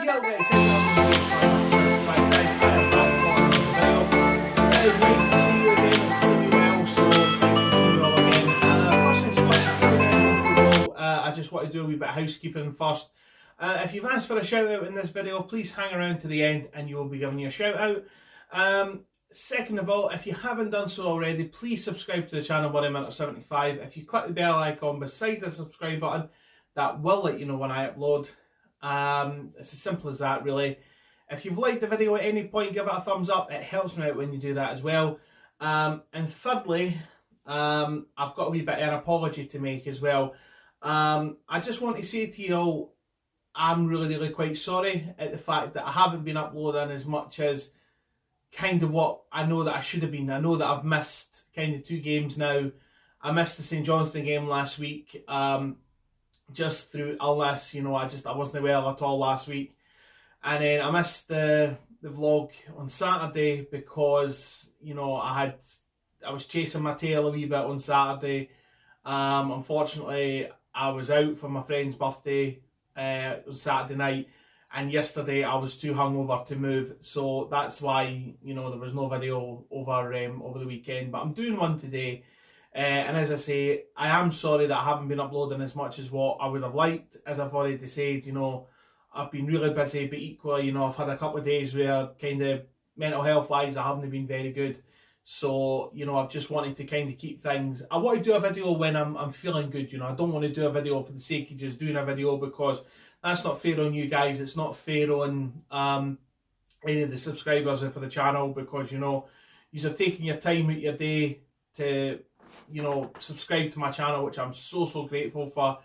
Yeah, okay, so right, guys, it's great to see you again. It's going to be well, so nice to see you all again. I just want to do a wee bit of housekeeping first. If you've asked for a shout out in this video, please hang around to the end and you will be given your shout out. Second of all, if you haven't done so already, please subscribe to the channel 1minute75. If you click the bell icon beside the subscribe button, that will let you know when I upload. It's as simple as that, really. If you've liked the video at any point, give it a thumbs up. It helps me out when you do that as well. And thirdly, I've got a wee bit of an apology to make as well. I just want to say to you all, I'm really quite sorry at the fact that I haven't been uploading as much as kind of what I know that I should have been. I know that I've missed kind of 2 games now. I missed the St Johnstone game last week, just through illness. You know, I wasn't well at all last week. And then I missed the vlog on Saturday because, you know, I was chasing my tail a wee bit on Saturday. Unfortunately, I was out for my friend's birthday. It was Saturday night, and yesterday I was too hungover to move, so that's why, you know, there was no video over the weekend. But I'm doing one today, and as I say, I am sorry that I haven't been uploading as much as what I would have liked. As I've already said, you know, I've been really busy, but equally, you know, I've had a couple of days where kind of mental health wise I haven't been very good. So, you know, I've just wanted to kind of keep things. I want to do a video when I'm feeling good, you know. I don't want to do a video for the sake of just doing a video, because that's not fair on you guys. It's not fair on any of the subscribers for the channel, because, you know, you're taking your time out your day to, you know, subscribe to my channel, which I'm so grateful for.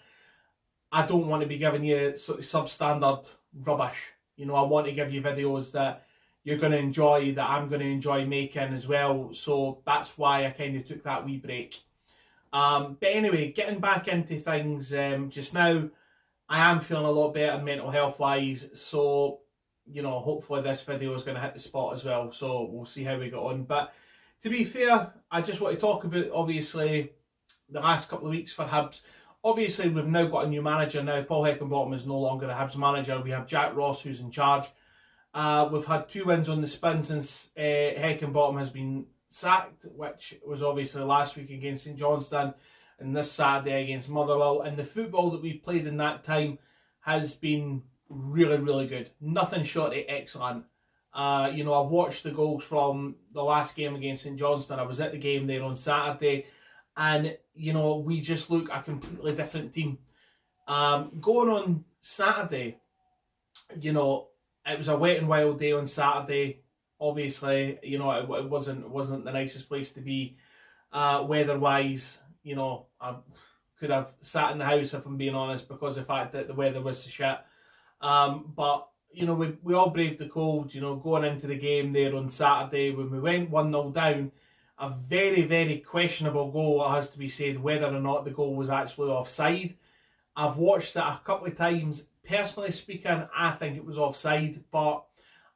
I don't want to be giving you sort of substandard rubbish. You know, I want to give you videos that you're going to enjoy, that I'm going to enjoy making as well. So that's why I kind of took that wee break. But anyway, getting back into things just now, I am feeling a lot better mental health wise. So, you know, hopefully this video is going to hit the spot as well. So we'll see how we get on. But to be fair, I just want to talk about, obviously, the last couple of weeks for Hibs. Obviously, we've now got a new manager now. Paul Heckingbottom is no longer the Hibs manager. We have Jack Ross, who's in charge. We've had 2 wins on the spin since Heckingbottom has been sacked, which was obviously last week against St Johnstone and this Saturday against Motherwell. And the football that we've played in that time has been really good. Nothing short of excellent. You know, I've watched the goals from the last game against St Johnstone. I was at the game there on Saturday, and, you know, we just look a completely different team. Going on Saturday, you know, it was a wet and wild day on Saturday. Obviously, you know, it wasn't the nicest place to be weather-wise. You know, I could have sat in the house, if I'm being honest, because of the fact that the weather was so shit. But, you know, we all braved the cold, you know, going into the game there on Saturday when we went 1-0 down. A very questionable goal, it has to be said, whether or not the goal was actually offside. I've watched it a couple of times. Personally speaking, I think it was offside, but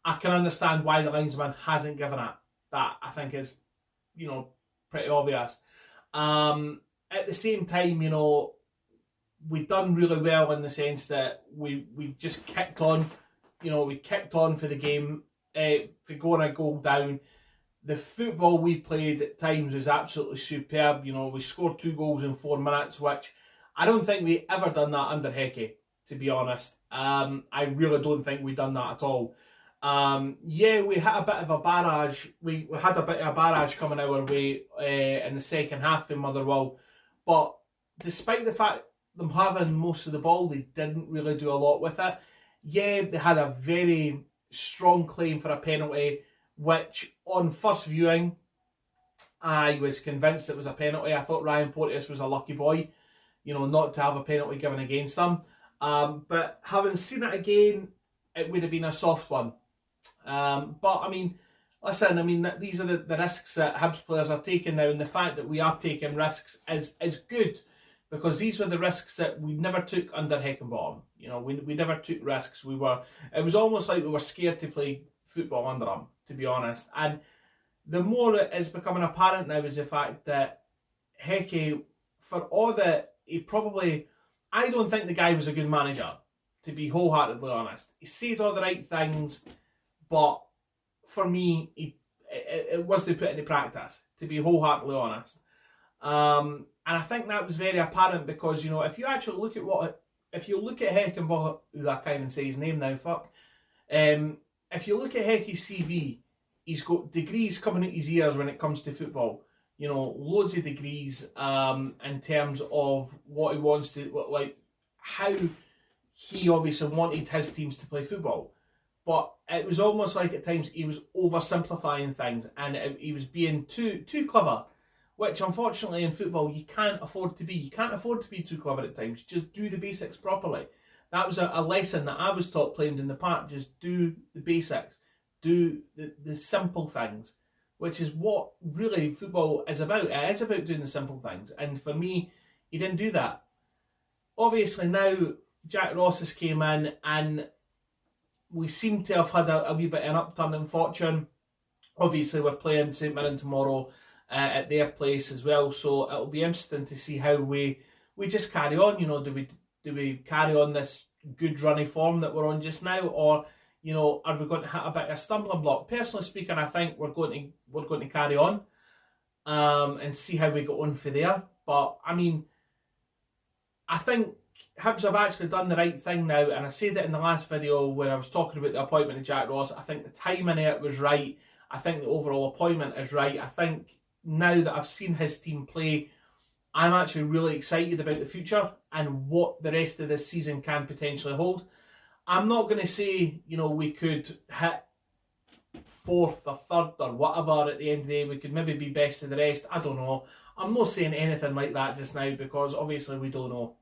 I can understand why the linesman hasn't given it. That, I think, is, you know, pretty obvious. At the same time, you know, we've done really well in the sense that we just kicked on. You know, we kicked on for the game, for going a goal down. The football we played at times was absolutely superb. You know, we scored 2 goals in 4 minutes, which I don't think we ever done that under Hecky, to be honest. I really don't think we've done that at all. Yeah, we had a bit of a barrage. We had a bit of a barrage coming our way in the second half in Motherwell. But despite the fact them having most of the ball, they didn't really do a lot with it. Yeah, they had a very strong claim for a penalty, which on first viewing, I was convinced it was a penalty. I thought Ryan Porteous was a lucky boy, you know, not to have a penalty given against him. But having seen it again, it would have been a soft one. But I mean, listen, I mean, these are the risks that Hibs players are taking now, and the fact that we are taking risks is good, because these were the risks that we never took under Heckingbottom. You know, we never took risks. It was almost like we were scared to play football under him, to be honest. And the more it is becoming apparent now is the fact that Hecky, for all that he probably, I don't think the guy was a good manager, to be wholeheartedly honest. He said all the right things, but for me, it wasn't put into practice, to be wholeheartedly honest. And I think that was very apparent because, you know, if you actually look at if you look at Heckenbach, I can't even say his name now, fuck. If you look at Heckie's CV, he's got degrees coming out his ears when it comes to football. You know, loads of degrees in terms of what he wants to, like, how he obviously wanted his teams to play football. But it was almost like at times he was oversimplifying things and he was being too clever, which unfortunately in football you can't afford to be. You can't afford to be too clever at times. Just do the basics properly. That was a lesson that I was taught playing in the park. Just do the basics. Do the simple things, which is what really football is about. It is about doing the simple things. And for me, he didn't do that. Obviously now Jack Ross has came in and we seem to have had a wee bit of an upturn in fortune. Obviously we're playing St Mirren tomorrow at their place as well, so it'll be interesting to see how we just carry on. You know, do we carry on this good running form that we're on just now, or, you know, are we going to hit a bit of a stumbling block? Personally speaking, I think we're going to carry on and see how we get on for there. But I mean, I think Hibs have actually done the right thing now, and I said it in the last video when I was talking about the appointment of Jack Ross. I think the timing of it was right. I think the overall appointment is right. I think now that I've seen his team play, I'm actually really excited about the future and what the rest of this season can potentially hold. I'm not going to say, you know, we could hit 4th or 3rd or whatever at the end of the day. We could maybe be best of the rest. I don't know. I'm not saying anything like that just now because obviously we don't know.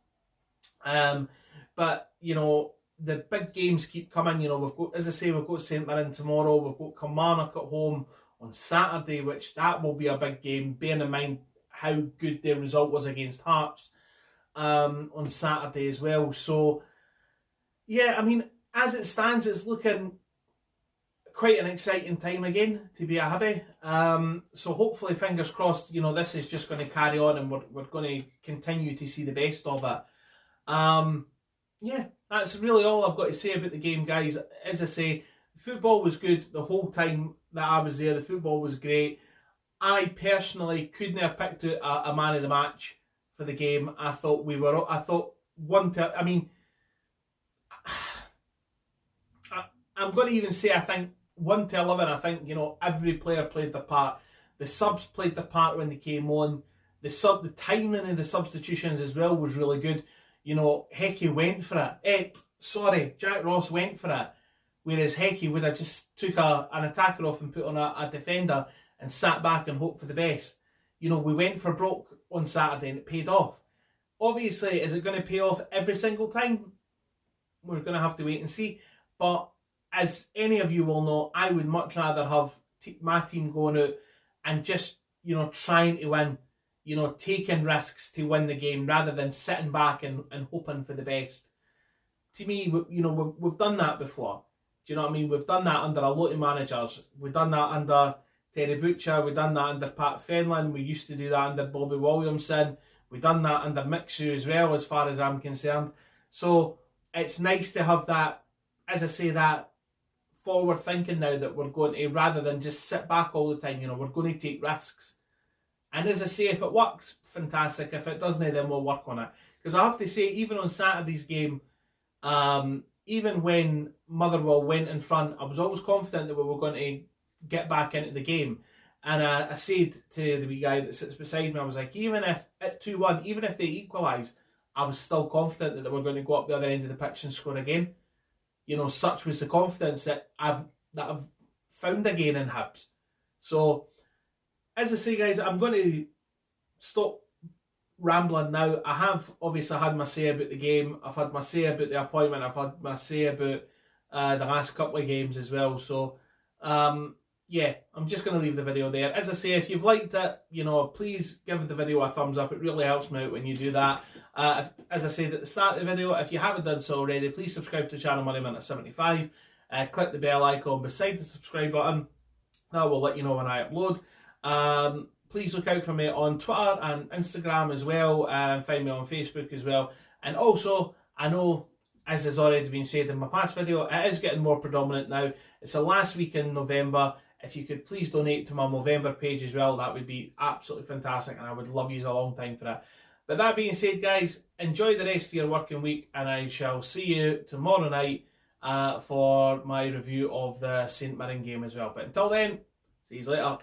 But, you know, the big games keep coming. You know, we've got, as I say, we've got St Mirren tomorrow. We've got Kilmarnock at home on Saturday, which that will be a big game, bearing in mind how good their result was against Hearts on Saturday as well. So, yeah, I mean, as it stands, it's looking quite an exciting time again to be a Hibby. So hopefully, fingers crossed, you know, this is just going to carry on and we're going to continue to see the best of it. Yeah, that's really all I've got to say about the game, guys. As I say, football was good the whole time that I was there. The football was great. I personally couldn't have picked out a man of the match for the game. I thought I'm going to even say, I think 1 to 11, I think, you know, every player played their part. The subs played their part when they came on. The timing of the substitutions as well was really good. You know, Hecky went for it. Jack Ross went for it. Whereas Hecky would have just took an attacker off and put on a defender and sat back and hoped for the best. You know, we went for broke on Saturday and it paid off. Obviously, is it going to pay off every single time? We're going to have to wait and see. But as any of you will know, I would much rather have my team going out and just, you know, trying to win, you know, taking risks to win the game rather than sitting back and hoping for the best. To me, you know, we've done that before. Do you know what I mean? We've done that under a lot of managers. We've done that under Terry Butcher. We've done that under Pat Fenlon. We used to do that under Bobby Williamson. We've done that under Mixu as well, as far as I'm concerned. So it's nice to have that, as I say, that forward thinking now that we're going to, rather than just sit back all the time, you know, we're going to take risks. And as I say, if it works, fantastic. If it doesn't, then we'll work on it. Because I have to say, even on Saturday's game, even when Motherwell went in front, I was always confident that we were going to get back into the game. And I said to the wee guy that sits beside me, I was like, even if at 2-1, even if they equalise, I was still confident that they were going to go up the other end of the pitch and score again. You know, such was the confidence that I've found again in Hibs. So, as I say, guys, I'm going to stop rambling now. I have obviously had my say about the game. I've had my say about the appointment. I've had my say about the last couple of games as well. So, yeah, I'm just going to leave the video there. As I say, if you've liked it, you know, please give the video a thumbs up. It really helps me out when you do that. As I said at the start of the video, if you haven't done so already, please subscribe to the channel MoneyMinute75. Click the bell icon beside the subscribe button. That will let you know when I upload. Please look out for me on Twitter and Instagram as well. Find me on Facebook as well. And also, I know as has already been said in my past video, it is getting more predominant now. It's the last week in November. If you could please donate to my Movember page as well, that would be absolutely fantastic, and I would love you a long time for that. But that being said, guys, enjoy the rest of your working week, and I shall see you tomorrow night for my review of the St Mirren game as well. But until then, see you later.